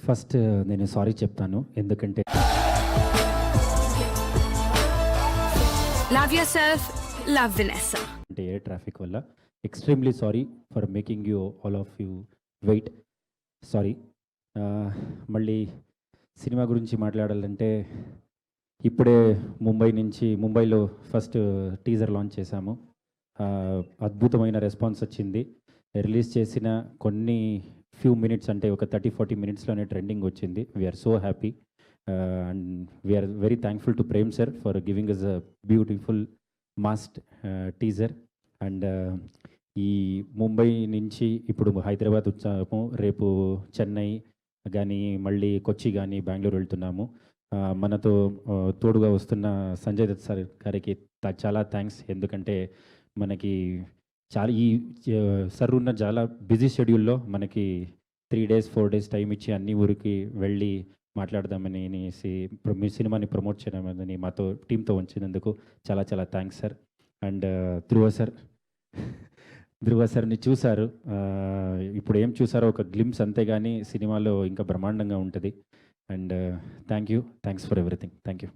First నేను sorry చెప్తాను. ఎందుకంటే Love yourself, love Vanessa. అంటే ఎయిర్ ట్రాఫిక్ వల్ల extremely sorry for making you all of you wait. Sorry. మళ్ళీ సినిమా గురించి మాట్లాడాలంటే ఇప్పుడే ముంబైలో ఫస్ట్ టీజర్ లాంచ్ చేశాము. అద్భుతమైన రెస్పాన్స్ వచ్చింది. రిలీజ్ చేసిన కొన్ని ఫ్యూ మినిట్స్ అంటే ఒక 30-40 మినిట్స్లోనే ట్రెండింగ్ వచ్చింది. We're so happy and we're very thankful to Prem sir for giving us a beautiful mass teaser. And ఈ ముంబై నుంచి ఇప్పుడు హైదరాబాద్ వచ్చాము. రేపు చెన్నై కానీ మళ్ళీ కొచ్చి కానీ బెంగళూరు వెళ్తున్నాము. మనతో తోడుగా వస్తున్న సంజయ్ దత్ సార్ గారికి చాలా థ్యాంక్స్. ఎందుకంటే మనకి చాలా సార్ ఉన్న చాలా బిజీ షెడ్యూల్లో మనకి 3 days 4 days టైం ఇచ్చి అన్ని ఊరికి వెళ్ళి మాట్లాడదామని మీ సినిమాని ప్రమోట్ చేయమని మాతో టీంతో ఉంచినందుకు చాలా చాలా థ్యాంక్స్ సార్. అండ్ ధ్రువ సార్ని చూశారు. ఇప్పుడు ఏం చూసారో ఒక గ్లిమ్స్ అంతేగాని సినిమాలో ఇంకా బ్రహ్మాండంగా ఉంటుంది. And thanks for everything. Thank you.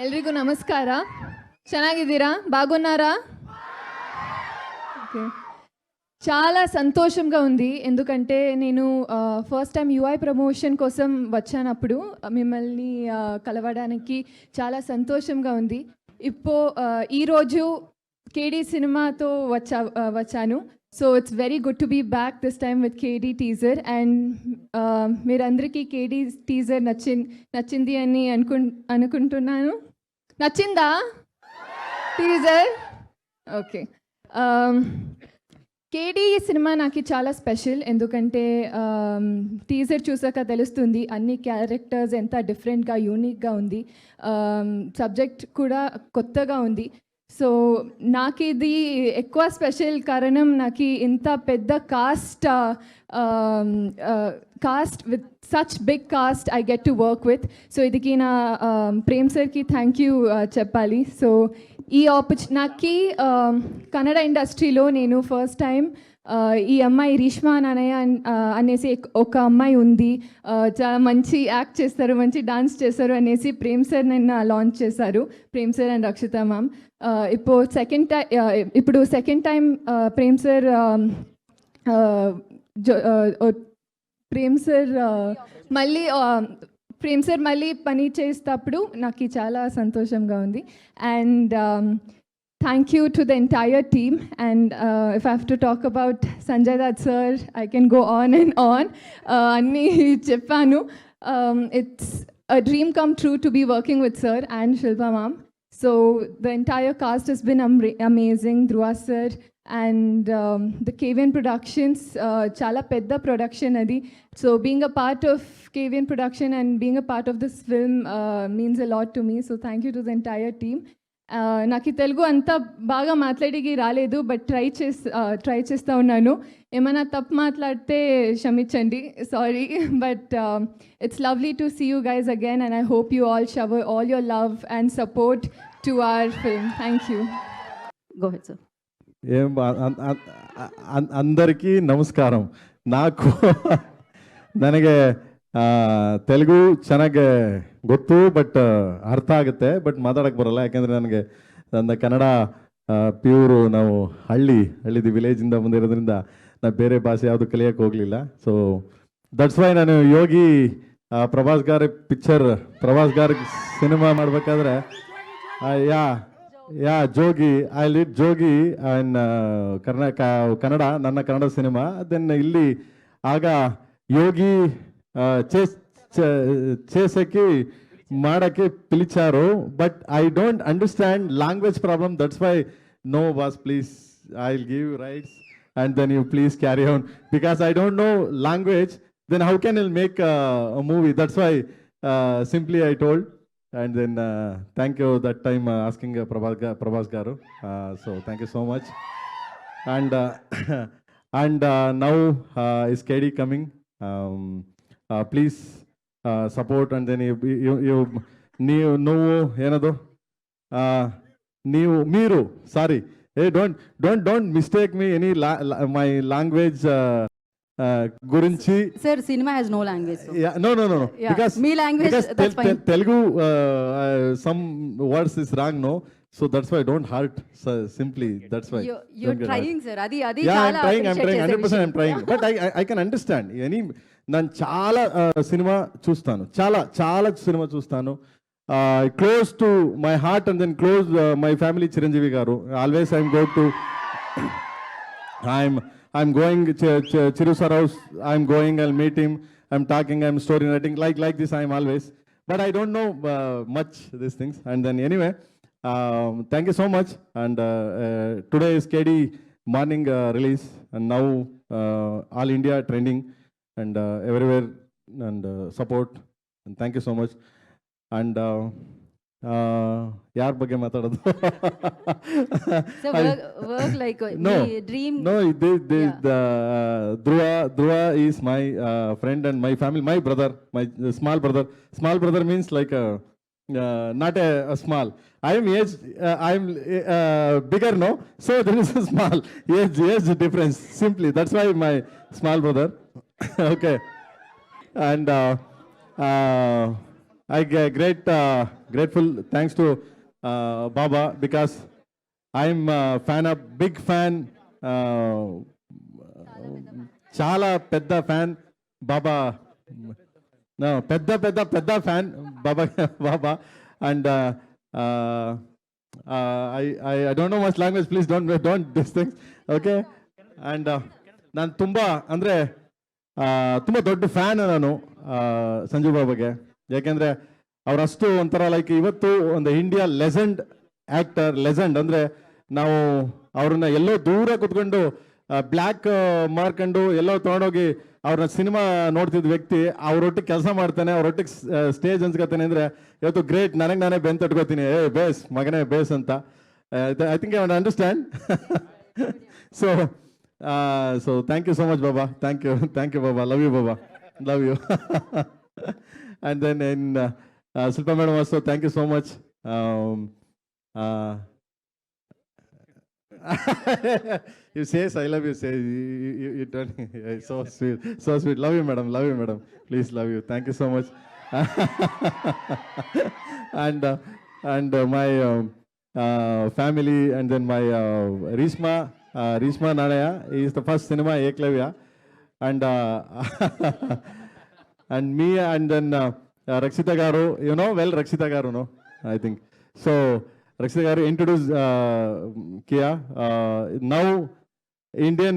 ಎಲ್ರಿಗೂ ನಮಸ್ಕಾರ. ಚೆನ್ನಾಗಿದ್ದೀರಾ? బాగున్నారా? ఓకే. చాలా సంతోషంగా ఉంది. ఎందుకంటే నేను ఫస్ట్ టైం యూఐ ప్రమోషన్ కోసం వచ్చానప్పుడు మిమ్మల్ని కలవడానికి చాలా సంతోషంగా ఉంది. ఈరోజు కేడీ సినిమాతో వచ్చాను. So it's very good to be back this time with KD teaser. And మీరందరికీ కేడీ టీజర్ నచ్చింది అని అనుకుంటున్నాను. నచ్చిందా టీజర్? ఓకే. కేడీ సినిమా నాకు చాలా స్పెషల్. ఎందుకంటే టీజర్ చూసాక తెలుస్తుంది అన్ని క్యారెక్టర్స్ ఎంత డిఫరెంట్గా యూనిక్గా ఉంది. సబ్జెక్ట్ కూడా కొత్తగా ఉంది. సో నాకు ఇది ఎక్కువ స్పెషల్ కారణం నాకు ఇంత పెద్ద cast with such big cast I get to work with. So ఇదికి నా ప్రేమ్ సార్కి థ్యాంక్ యూ చెప్పాలి. సో ఈ నాకు కన్నడ ఇండస్ట్రీలో నేను ఫస్ట్ టైం ఈ అమ్మాయి రీష్మా నానయ్య అనేసి ఒక అమ్మాయి ఉంది, చాలా మంచి యాక్ట్ చేస్తారు, మంచి డాన్స్ చేస్తారు అనేసి ప్రేమ్ సార్ నిన్న లాంచ్ చేశారు. Prem sir and Rakshita ma'am. ఇప్పుడు సెకండ్ టైం ప్రేమ్ సార్ మళ్ళీ పని చేసేటప్పుడు నాకు చాలా సంతోషంగా ఉంది. And thank you to the entire team. And if I have to talk about Sanjay Dutt sir, I can go on and on. అన్నీ చెప్పాను. It's a dream come true to be working with sir and Shilpa ma'am. So the entire cast has been amazing. Dhruva sir and the KVN Productions, chala pedda production adi. So being a part of KVN Production and being a part of this film means a lot to me. So thank you to the entire team. నాకు తెలుగు అంతా బాగా మాట్లాడికి రాలేదు, but try చేస్తూ ఉన్నాను. ఏమైనా తప్పు మాట్లాడితే క్షమించండి, sorry. But it's lovely to see you guys again and I hope you all shower all your love and support to our film. Thank you. Go ahead, sir. అందరికీ ನಮಸ್ಕಾರಂ. ನನಗೆ ತೆಲುಗು ಚೆನ್ನಾಗಿ ಗೊತ್ತು, ಬಟ್ ಅರ್ಥ ಆಗುತ್ತೆ, ಬಟ್ ಮಾತಾಡೋಕ್ಕೆ ಬರೋಲ್ಲ. ಯಾಕೆಂದರೆ ನನ್ನ ಕನ್ನಡ ಪ್ಯೂರು, ನಾವು ಹಳ್ಳಿದು ವಿಲೇಜಿಂದ ಬಂದಿರೋದ್ರಿಂದ ನಾನು ಬೇರೆ ಭಾಷೆ ಯಾವುದು ಕಲಿಯೋಕ್ಕೆ ಹೋಗಲಿಲ್ಲ. ಸೊ ದಟ್ಸ್ ವೈ ನಾನು ಯೋಗಿ ಪ್ರಭಾಸ್ ಗಾರ ಸಿನಿಮಾ ಮಾಡಬೇಕಾದ್ರೆ ಜೋಗಿ ಐ ಲಿಡ್ ಜೋಗಿ ಆ್ಯಂಡ್ ಕನ್ನಡ ನನ್ನ ಕನ್ನಡ ಸಿನಿಮಾ. ದೆನ್ ಇಲ್ಲಿ ಆಗ ಯೋಗಿ చేసేకి ಮಾಡಕ್ಕೆ పిలిచారు, but I don't understand language problem. That's why no boss please I will give rights and then you please carry on, because I don't know language. Then how can I'll make a movie? That's why simply I told. And then thank you that time asking Prabhas గారు. So thank you so much. And now is KD coming. Please support. And then నువ్వు ಏನದು మీరు sorry, don't mistake me any my language గురించి Sir, cinema has no language. So. Yeah, no. Yeah, me language, that's fine. Telugu, some words is wrong, no. So that's why don't hurt. So simply, that's why. You're Don't get trying, hurt. sir. Adi Yeah, I'm chala trying. appreciate చేసే 100% I'm విషయం. trying. But I can understand. నేను చాలా cinema చూస్తాను, చాలా cinema చూస్తాను. Close to my heart and then close my family Chiranjeevi garu. Always I'm going to. I'm going Chiru sir house. I'm going. I'll meet him. I'm talking. I'm story writing like this. I'm always. But I don't know much these things. And then anyway, thank you so much. And today is KD morning release, and now all India trending and everywhere and support. And thank you so much. And ಯಾರ ಬಗ್ಗೆ ಮಾತಾಡೋದು? So work like No, me dream. no, Dhruva is my friend and my family, my brother, my small brother. Small brother means like not a small. I am age, I am bigger, no? So there is a small age difference, simply. That's why my small brother. Okay. And I get grateful, thanks to Baba, because I'm big fan, చాలా పెద్ద fan బాబా. పెద్ద fan Baba. And I don't know much language, please don't this things, okay? And ನಾನು ತುಂಬ ಅಂದರೆ ತುಂಬ ದೊಡ್ಡ fan ನಾನು ಸಂಜು ಬಾಬಾಗೆ. ಯಾಕೆಂದರೆ ಅವರಷ್ಟು ಒಂಥರ ಲೈಕ್ ಇವತ್ತು ಒಂದು ಇಂಡಿಯಾ ಲೆಜೆಂಡ್ ಅಂದರೆ ನಾವು ಅವ್ರನ್ನ ಎಲ್ಲೋ ದೂರ ಕುತ್ಕೊಂಡು ಬ್ಲ್ಯಾಕ್ ಮಾರ್ಕೊಂಡು ಎಲ್ಲೋ ತೊಗೊಂಡೋಗಿ ಅವ್ರನ್ನ ಸಿನಿಮಾ ನೋಡ್ತಿದ್ದ ವ್ಯಕ್ತಿ ಅವರೊಟ್ಟಿಗೆ ಕೆಲಸ ಮಾಡ್ತಾನೆ, ಅವರೊಟ್ಟಿಗೆ ಸ್ಟೇಜ್ ಹಂಚ್ಕೋತಾನೆ ಅಂದರೆ ಇವತ್ತು ಗ್ರೇಟ್. ನನಗೆ ನಾನೇ ಬೆನ್ ತಟ್ಕೋತೀನಿ, ಬೇಸ್ ಮಗನೇ ಬೇಸ್ ಅಂತ. I think I understand. So thank you so much ಬಾಬಾ. ಥ್ಯಾಂಕ್ ಯು ಬಾಬಾ. ಲವ್ ಯು ಬಾಬಾ, love you. And then in Silpa madam also, thank you so much. You say I love you, say you don't. So sweet. Love you madam. Please, love you. Thank you so much. And my family, and then my Rishma Nanaya is the first cinema Eklavya, and and me, and then Rakshita Garu, you know well Rakshita Garu, no? I think. So Rakshita Garu introduced Kia. Now Indian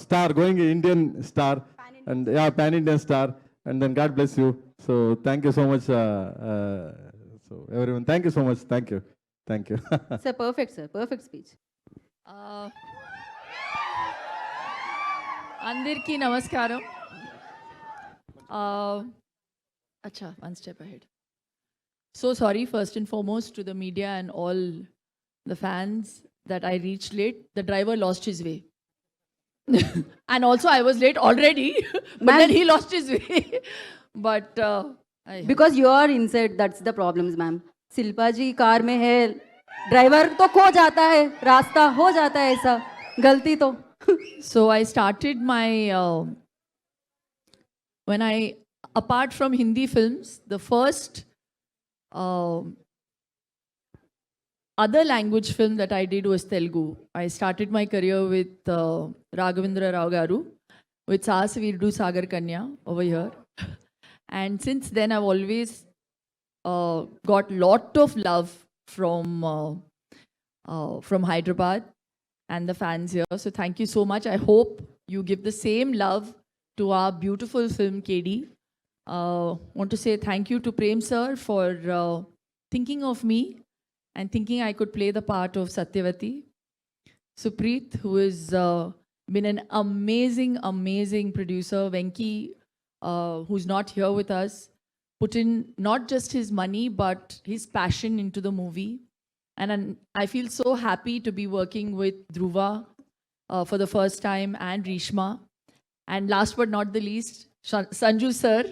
star, going Indian star, and yeah, pan-Indian star. And then God bless you. So thank you so much. So everyone, thank you so much. Thank you. Sir, perfect speech. అందరికీ నమస్కారం. Acha, one step ahead. So sorry, first and foremost, to the media and all the fans that I reached late. The driver lost his way. And also I was late already, but then he lost his way. But Because you are inside, that's the problems, ma'am. Shilpa ji car में है, driver तो खो जाता है, रास्ता हो जाता है, ऐसा गलती तो. so I started my when I, apart from Hindi films, the first other language film that I did was Telugu. I started my career with Raghavendra Rao Garu with Saas Veerudu Sagar Kanya over here. And since then I've always got lot of love from Hyderabad and the fans here. So thank you so much. I hope you give the same love to our beautiful film KD. Want to say thank you to Prem sir for thinking of me and thinking I could play the part of Satyavati. Supreet, who has been an amazing producer. Venki, who's not here with us, put in not just his money but his passion into the movie. And I feel so happy to be working with Dhruva for the first time, and Rishma. And last but not the least, Sanju sir.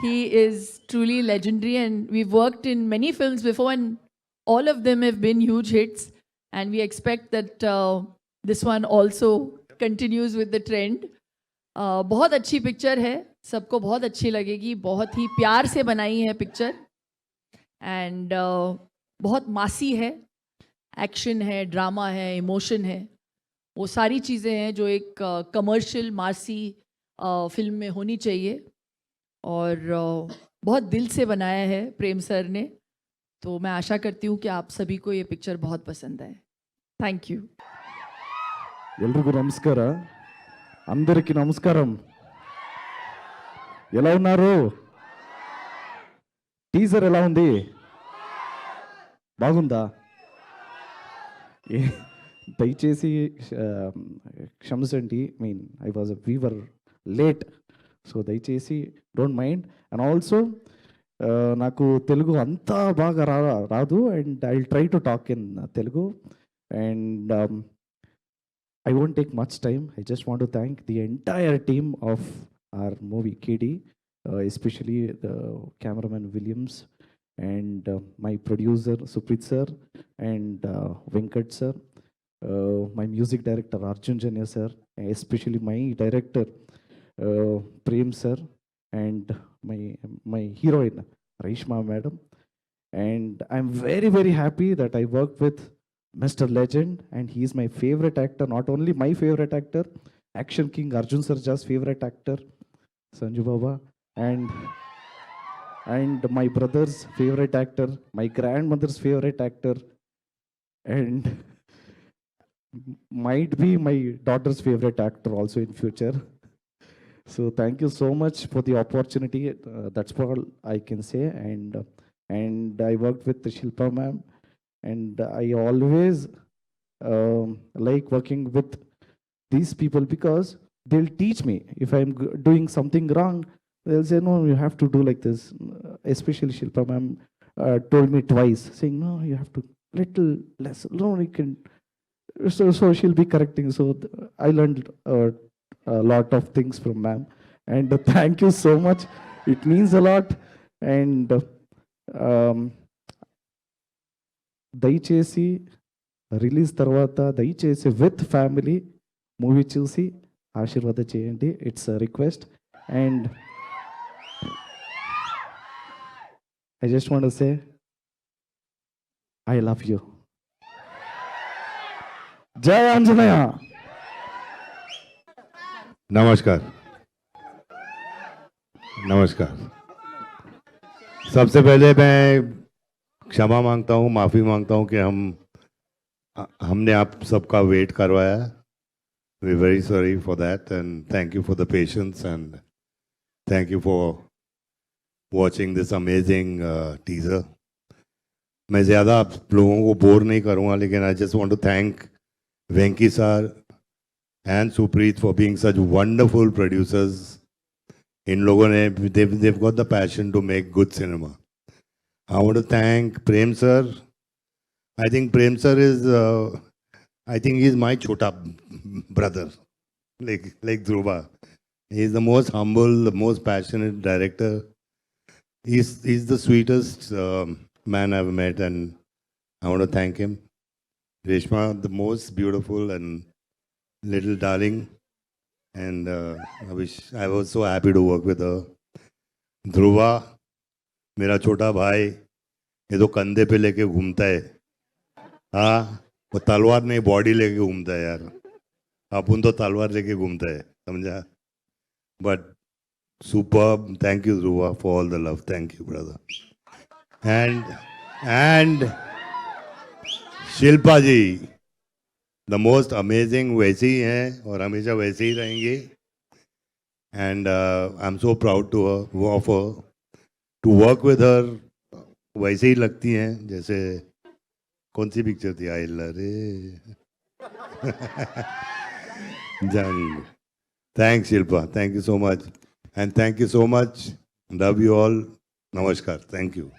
He is truly legendary, and we've worked in many films before, and all of them have been huge hits. And we expect that this one also continues with the trend. बहुत अच्छी picture है, सबको बहुत अच्छी लगेगी, बहुत ही प्यार से बनाई है पिक्चर एंड बहुत मासी है, एक्शन है, ड्रामा है, इमोशन है, वो सारी चीज़ें हैं जो एक कमर्शियल मासी फिल्म में होनी चाहिए और बहुत दिल से बनाया है प्रेम सर ने, तो मैं आशा करती हूँ कि आप सभी को ये पिक्चर बहुत पसंद आए. Thank you. ಎಲ್ರಿಗೂ ನಮಸ್ಕಾರ, అందరికీ నమస్కారం. ఎలా ఉన్నారు? టీజర్ ఎలా ఉంది? బాగుందా? దయచేసి క్షమించండి, mean we were late, so దయచేసి డోంట్ మైండ్. అండ్ ఆల్సో నాకు తెలుగు అంతా బాగా రాదు, and I will try to talk in Telugu. And I won't take much time. I just want to thank the entire team of our movie KD, especially the cameraman Williams and my producer Suprit sir and Venkat sir, my music director Arjun Janya sir, especially my director Prem sir, and my heroine Reshma madam. And I'm very, very happy that I worked with Mr. Legend, and he is my favorite actor. Not only my favorite actor, Action King Arjun Sarja's favorite actor, Sanju Baba, and my brother's favorite actor, my grandmother's favorite actor, and might be my daughter's favorite actor also in future. So thank you so much for the opportunity. That's all I can say. And I worked with Shilpa ma'am. And I always like working with these people because they'll teach me. If I'm doing something wrong, they'll say, no, you have to do like this. Especially Shilpa ma'am told me twice, saying, no, you have to little less. No, you can. So she'll be correcting. So I learned a lot of things from ma'am. And thank you so much. It means a lot. And దయచేసి release తర్వాత దయచేసి with family movie చూసి ఆశీర్వాద చేయండి. It's request. And I just want to say I love you. జై ఆంజనేయ. नमस्कार. नमस्कार. सबसे पहले मैं क्षमा मांगता हूँ, माफ़ी मांगता हूँ कि हमने आप सबका वेट करवाया. We very sorry for that and thank you for the patience and thank you for watching this amazing teaser. मैं ज़्यादा आप लोगों को बोर नहीं करूँगा, लेकिन I just want to thank Venky sir and Supreet for being such wonderful producers. इन लोगों ने they've got the passion to make good cinema. I want to thank Prem sir. I think Prem sir is, I think he's my chota brother, like Dhruva. He's the most humble, the most passionate director. He's the sweetest man I've met, and I want to thank him. Reshma, the most beautiful and little darling, and I was so happy to work with her. Dhruva, मेरा छोटा भाई, ये तो कंधे पे लेके घूमता है. हाँ, वो तलवार नहीं बॉडी लेके घूमता है यार. अपन तो तलवार लेके घूमता है, समझा. But superb. Thank you Dhruva for all the love. Thank you brother. And Shilpa ji, the most amazing. वैसे ही हैं और हमेशा वैसे ही रहेंगे. And I am so proud to work with her. वैसे ही लगती हैं जैसे कौन सी पिक्चर थी, आई रे जानी. Thanks Shilpa, thank you so much and thank you so much. Love you all. नमस्कार. Thank you.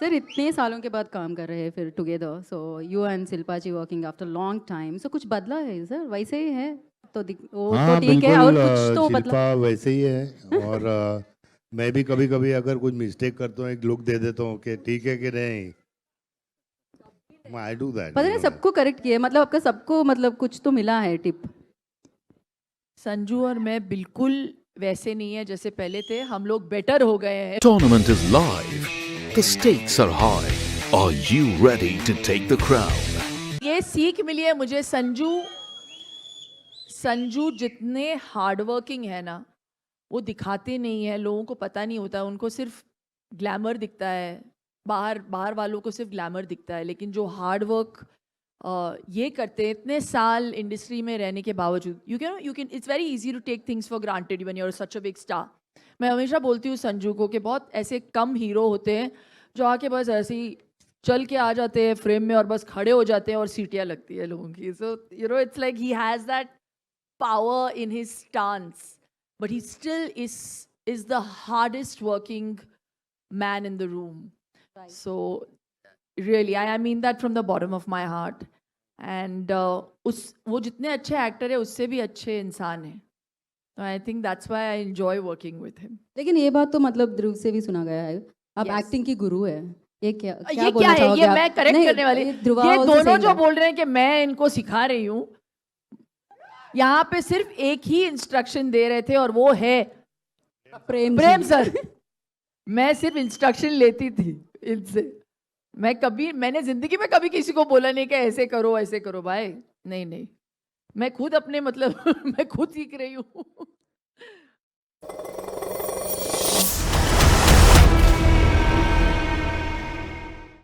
सर इतने सालों के बाद काम कर रहे हैं फिर together, so you and Shilpa ji working after long time, so कुछ बदला है सर? वैसे ही है तो वो तो ठीक है, और कुछ तो बदला? शिल्पा वैसे ही है और मैं भी कभी कभी अगर कुछ मिस्टेक करता हूँ एक लुक दे देता हूँ कि ठीक है कि नहीं. I do that. पता you नहीं know. सबको करेक्ट किया है, मतलब आपका सबको मतलब कुछ तो मिला है टिप. संजू और मैं बिल्कुल वैसे नहीं है जैसे पहले थे, हम लोग बेटर हो गए हैं. Tournament is live. The stakes are high. Are you ready to take the crown? ये सीख मिली है मुझे. संजू जितने हार्डवर्किंग है ना, वो दिखाते नहीं है, लोगों को पता नहीं होता, उनको सिर्फ ग्लैमर दिखता है, बाहर वालों को सिर्फ ग्लैमर दिखता है, लेकिन जो हार्ड वर्क ये करते हैं इतने साल इंडस्ट्री में रहने के बावजूद, you can it's very easy to take things for granted when you are such a big star. मैं हमेशा बोलती हूँ संजू को कि बहुत ऐसे कम हीरो होते हैं जो आके बस ऐसे ही चल के आ जाते हैं फ्रेम में और बस खड़े हो जाते हैं और सीटियाँ लगती है लोगों की. So you know it's like he has that power in his stance, but he still is the hardest working man in the room. Right. So really, I mean that from the bottom of my heart. And वो जितने अच्छे actor है उससे भी अच्छे इंसान है. So I think that's why I enjoy working with him. लेकिन ये बात तो मतलब ध्रुव से भी सुना गया है, आप Yes. एक्टिंग की गुरु है. ये क्या ये बोलना क्या है? चाहोगे ये आप? मैं करेक्ट नहीं, करने वाली. ध्रुवा ये also दोनों saying जो that. बोल रहे हैं कि मैं इनको सिखा रही हूँ, यहाँ पे सिर्फ एक ही इंस्ट्रक्शन दे रहे थे और वो है प्रेम सर. मैं सिर्फ इंस्ट्रक्शन लेती थी इनसे. मैंने जिंदगी में कभी किसी को बोला नहीं कि ऐसे करो भाई. नहीं, मैं खुद अपने मतलब मैं खुद सीख रही हूँ.